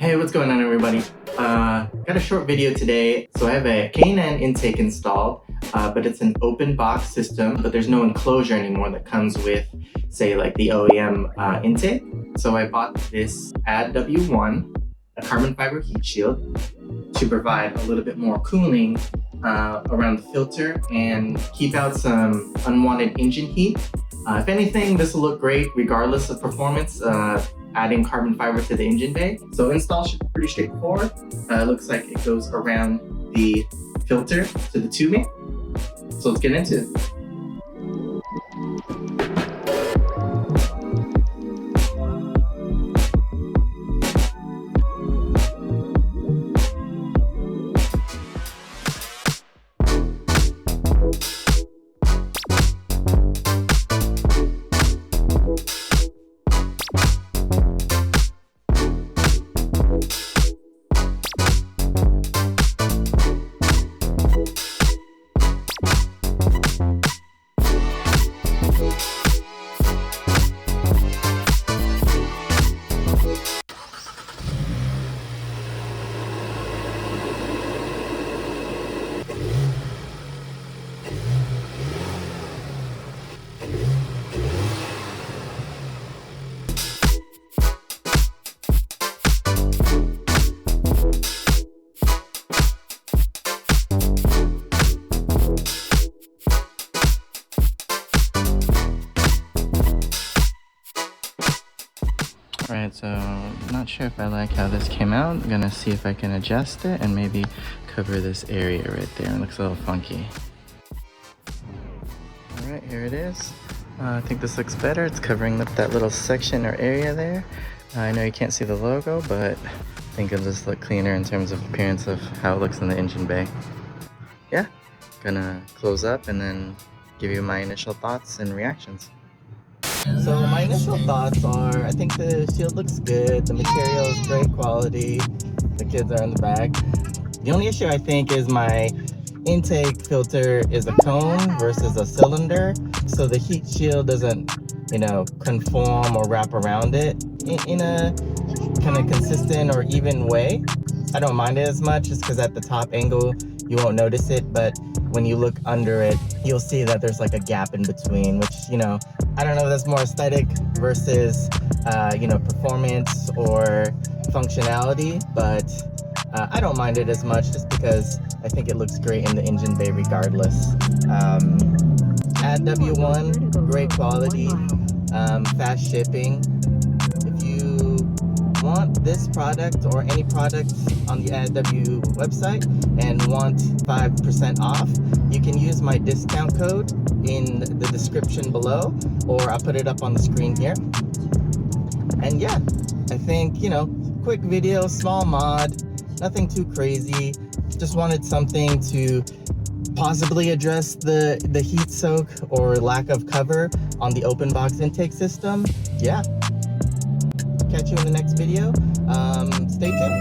Hey, what's going on, everybody? Got a short video today. So I have a Kona N intake installed, but it's an open box system, but there's no enclosure anymore that comes with, say, like the OEM intake. So I bought this Add W1, a carbon fiber heat shield, to provide a little bit more cooling around the filter and keep out some unwanted engine heat. If anything, this will look great regardless of performance, adding carbon fiber to the engine bay. So install should be pretty straightforward. Looks like it goes around the filter to the tubing. So let's get into it. Alright, so not sure if I like how this came out. I'm gonna see if I can adjust it and maybe cover this area right there. It looks a little funky. Alright, here it is. I think this looks better. It's covering up that little section or area there. I know you can't see the logo, but I think it'll just look cleaner in terms of appearance of how it looks in the engine bay. Yeah, gonna close up and then give you my initial thoughts and reactions. So my initial thoughts are, I think the shield looks good, the material is great quality, the kids are in the back. The only issue I think is my intake filter is a cone versus a cylinder, so the heat shield doesn't, conform or wrap around it in a kind of consistent or even way. I don't mind it as much just because at the top angle you won't notice it, but when you look under it, you'll see that there's like a gap in between, which, I don't know if that's more aesthetic versus, performance or functionality, but I don't mind it as much just because I think it looks great in the engine bay regardless. Add W1, great quality, fast shipping. If you want this product or any product on the AddW website and want 5% off, you can use my discount code in the description below, or I'll put it up on the screen here. And yeah, I think, quick video, small mod, nothing too crazy. Just wanted something to possibly address the heat soak or lack of cover on the open box intake system. Yeah. Catch you in the next video. Stay tuned.